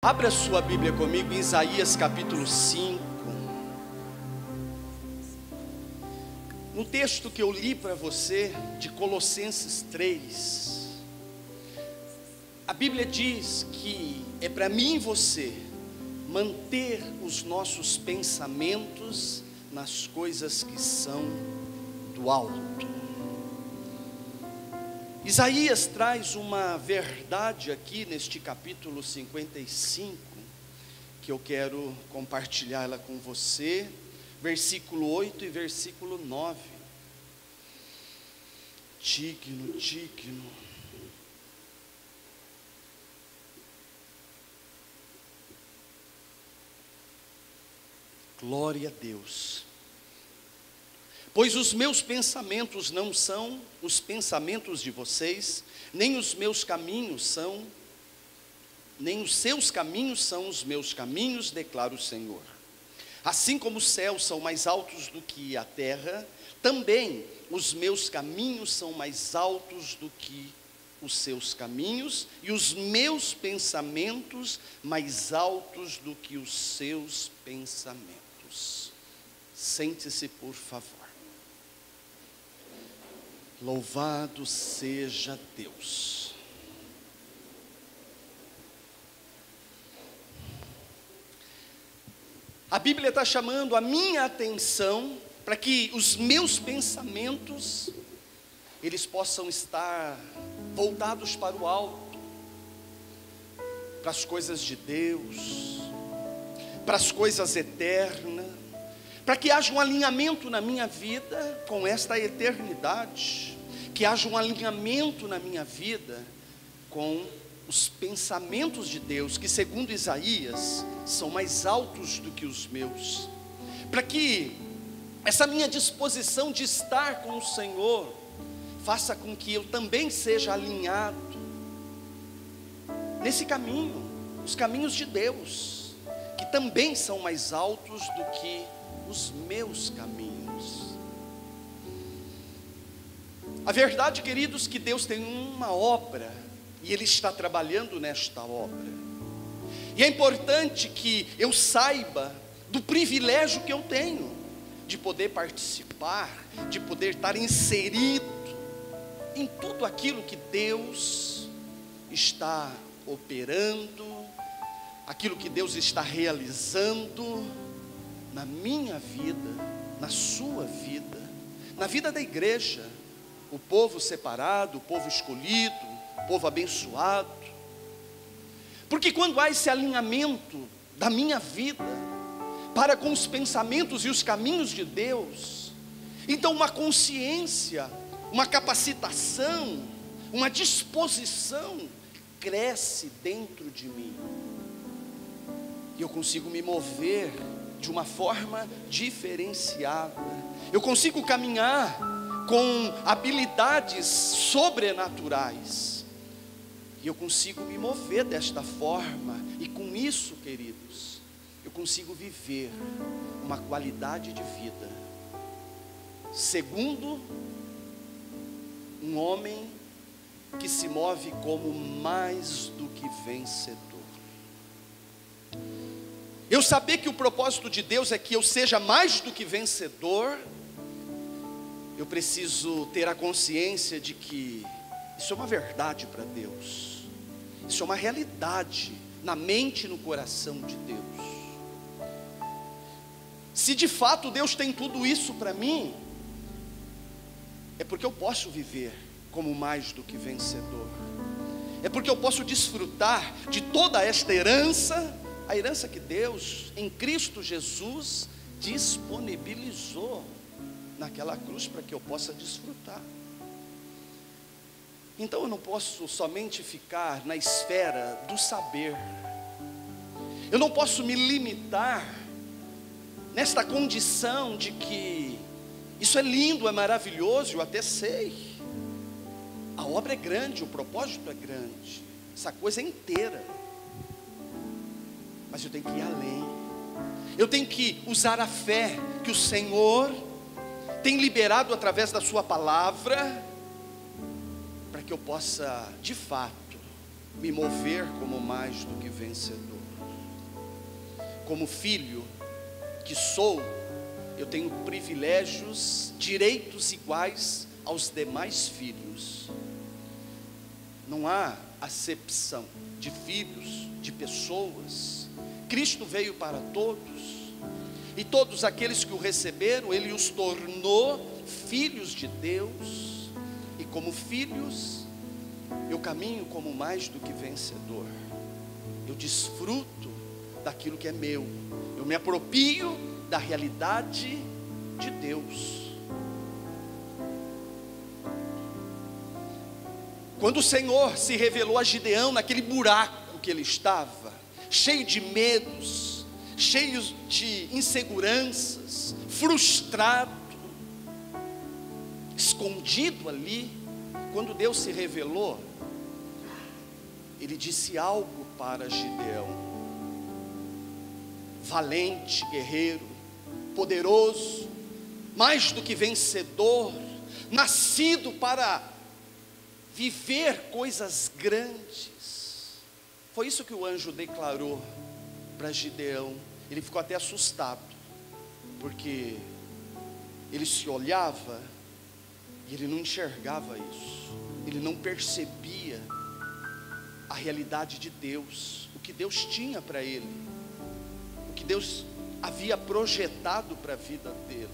Abra sua Bíblia comigo em Isaías capítulo 5. No texto que eu li para você, de Colossenses 3, a Bíblia diz que é para mim e você manter os nossos pensamentos nas coisas que são do alto. Isaías traz uma verdade aqui neste capítulo 55, que eu quero compartilhar ela com você, versículo 8 e versículo 9. Digno. Glória a Deus. Pois os meus pensamentos não são os pensamentos de vocês, nem os meus caminhos são, nem os seus caminhos são os meus caminhos, declara o Senhor. Assim como os céus são mais altos do que a terra, também os meus caminhos são mais altos do que os seus caminhos, e os meus pensamentos mais altos do que os seus pensamentos. Sente-se, por favor. Louvado seja Deus. A Bíblia está chamando a minha atenção para que os meus pensamentos, eles possam estar voltados para o alto, para as coisas de Deus, para as coisas eternas, para que haja um alinhamento na minha vida com esta eternidade, que haja um alinhamento na minha vida com os pensamentos de Deus, que segundo Isaías, são mais altos do que os meus, para que essa minha disposição de estar com o Senhor, faça com que eu também seja alinhado nesse caminho, os caminhos de Deus, que também são mais altos do que os meus caminhos. A verdade, queridos, que Deus tem uma obra, e Ele está trabalhando nesta obra, e é importante que eu saiba do privilégio que eu tenho, de poder participar, de poder estar inserido em tudo aquilo que Deus está operando, aquilo que Deus está realizando, na minha vida, na sua vida, na vida da igreja, o povo separado, o povo escolhido, o povo abençoado. Porque quando há esse alinhamento da minha vida para com os pensamentos e os caminhos de Deus, então uma consciência, uma capacitação, uma disposição cresce dentro de mim, e eu consigo me mover de uma forma diferenciada, eu consigo caminhar com habilidades sobrenaturais, e eu consigo me mover desta forma, e com isso, queridos, eu consigo viver uma qualidade de vida, segundo um homem que se move como mais do que vencedor. Eu saber que o propósito de Deus é que eu seja mais do que vencedor, eu preciso ter a consciência de que isso é uma verdade para Deus, isso é uma realidade na mente e no coração de Deus. Se de fato Deus tem tudo isso para mim, é porque eu posso viver como mais do que vencedor, é porque eu posso desfrutar de toda esta herança, a herança que Deus, em Cristo Jesus, disponibilizou naquela cruz para que eu possa desfrutar. Então eu não posso somente ficar na esfera do saber, eu não posso me limitar nesta condição de que isso é lindo, é maravilhoso, eu até sei, a obra é grande, o propósito é grande, essa coisa é inteira, mas eu tenho que ir além, eu tenho que usar a fé que o Senhor tem liberado através da sua palavra, para que eu possa de fato me mover como mais do que vencedor. como filho que sou, eu tenho privilégios, direitos iguais aos demais filhos. Não há acepção de filhos, de pessoas. Cristo veio para todos, e todos aqueles que o receberam, Ele os tornou filhos de Deus, e como filhos, eu caminho como mais do que vencedor. Eu desfruto daquilo que é meu, eu me aproprio da realidade de Deus. Quando o Senhor se revelou a Gideão naquele buraco que ele estava, cheio de medos, cheio de inseguranças, frustrado, escondido ali, quando Deus se revelou, Ele disse algo para Gideão: valente guerreiro, poderoso, mais do que vencedor, nascido para viver coisas grandes. Foi isso que o anjo declarou para Gideão. Ele ficou até assustado, porque ele se olhava e ele não enxergava isso, ele não percebia a realidade de Deus, o que Deus tinha para ele, o que Deus havia projetado para a vida dele.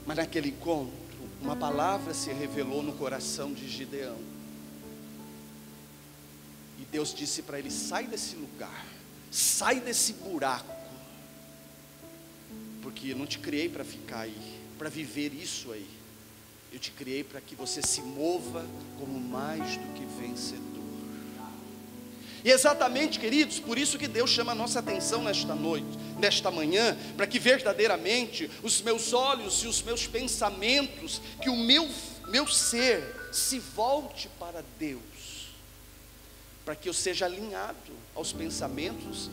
Mas naquele encontro, uma palavra se revelou no coração de Gideão, e Deus disse para ele: sai desse lugar, sai desse buraco, porque eu não te criei para ficar aí, para viver isso aí. Eu te criei para que você se mova como mais do que vencedor. E exatamente, queridos, por isso que Deus chama a nossa atenção nesta noite, nesta manhã, para que verdadeiramente os meus olhos e os meus pensamentos, que o meu ser se volte para Deus, para que eu seja alinhado aos pensamentos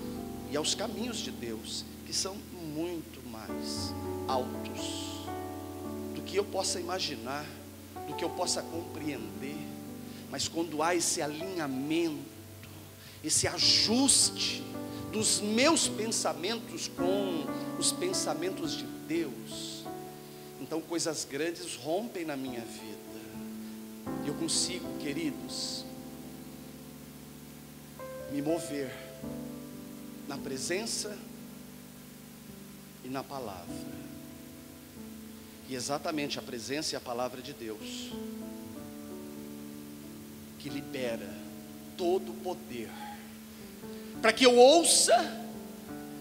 e aos caminhos de Deus, que são muito mais altos do que eu possa imaginar, do que eu possa compreender. Mas quando há esse alinhamento, esse ajuste dos meus pensamentos com os pensamentos de Deus, então coisas grandes rompem na minha vida, e eu consigo, queridos, me mover na presença e na palavra. E exatamente a presença e a palavra de Deus que libera todo o poder, para que eu ouça,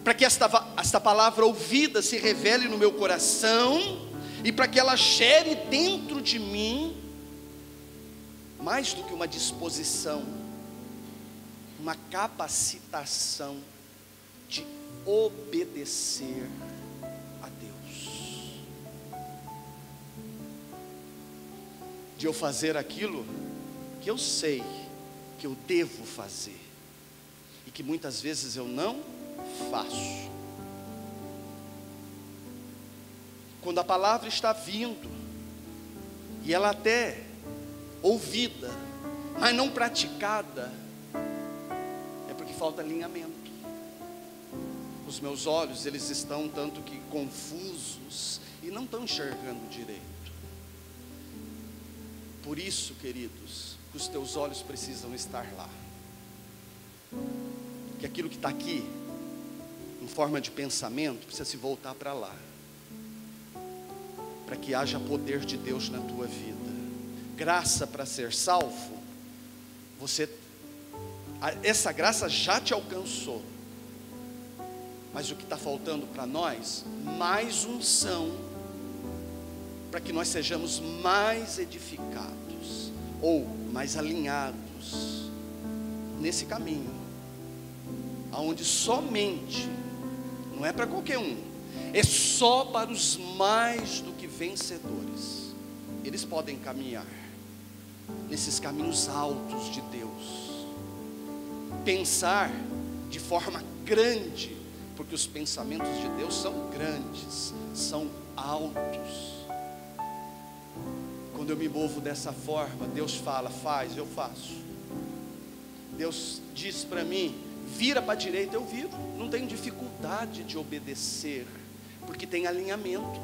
para que esta palavra ouvida se revele no meu coração, e para que ela gere dentro de mim mais do que uma disposição, uma capacitação de obedecer a Deus, de eu fazer aquilo que eu sei que eu devo fazer, e que muitas vezes eu não faço. Quando a palavra está vindo, e ela até ouvida, mas não praticada, é porque falta alinhamento. Os meus olhos, eles estão tanto que confusos, e não estão enxergando direito. Por isso, queridos, que os teus olhos precisam estar lá, que aquilo que está aqui, em forma de pensamento, precisa se voltar para lá, para que haja poder de Deus na tua vida. Graça para ser salvo, essa graça já te alcançou, mas o que está faltando para nós, mais unção, para que nós sejamos mais edificados, ou mais alinhados, nesse caminho, aonde somente, não é para qualquer um, é só para os mais do que vencedores. Eles podem caminhar nesses caminhos altos de Deus, pensar de forma grande, porque os pensamentos de Deus são grandes, são altos. Quando eu me movo dessa forma, Deus fala, faz, eu faço. Deus diz para mim, vira para a direita, eu viro. Não tenho dificuldade de obedecer, porque tem alinhamento.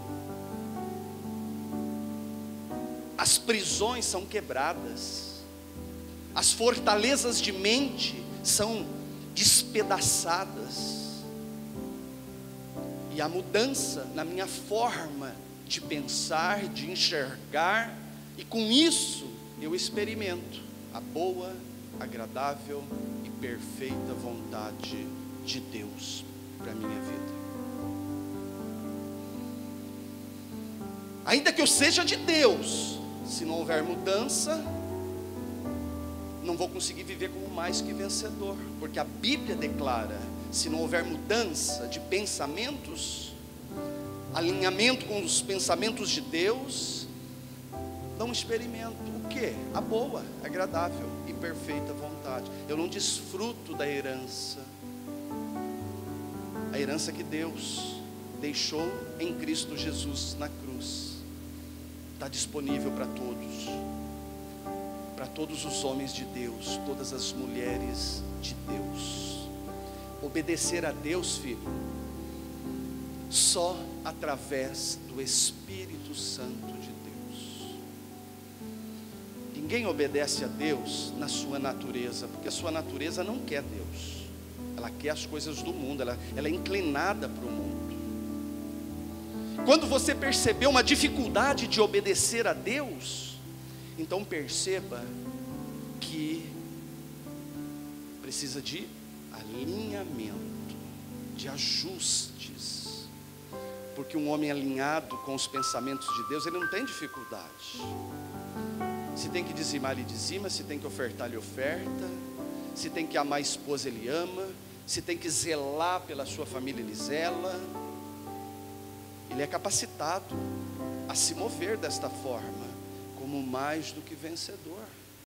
As prisões são quebradas, as fortalezas de mente são despedaçadas, e a mudança na minha forma de pensar, de enxergar, e com isso eu experimento a boa, agradável e perfeita vontade de Deus para a minha vida. Ainda que eu seja de Deus, se não houver mudança, não vou conseguir viver como mais que vencedor, porque a Bíblia declara: se não houver mudança de pensamentos, alinhamento com os pensamentos de Deus, não experimento o quê? A boa, agradável e perfeita vontade. Eu não desfruto da herança, a herança que Deus deixou em Cristo Jesus na cruz. Está disponível para todos os homens de Deus, todas as mulheres de Deus. Obedecer a Deus, filho, só através do Espírito Santo de Deus. Ninguém obedece a Deus na sua natureza, porque a sua natureza não quer Deus, ela quer as coisas do mundo, ela é inclinada para o mundo. Quando você perceber uma dificuldade de obedecer a Deus, então perceba que precisa de alinhamento, de ajustes, porque um homem alinhado com os pensamentos de Deus, ele não tem dificuldade. Se tem que dizimar, ele dizima. Se tem que ofertar, ele oferta. Se tem que amar a esposa, ele ama. Se tem que zelar pela sua família, ele zela. Ele é capacitado a se mover desta forma, como mais do que vencedor.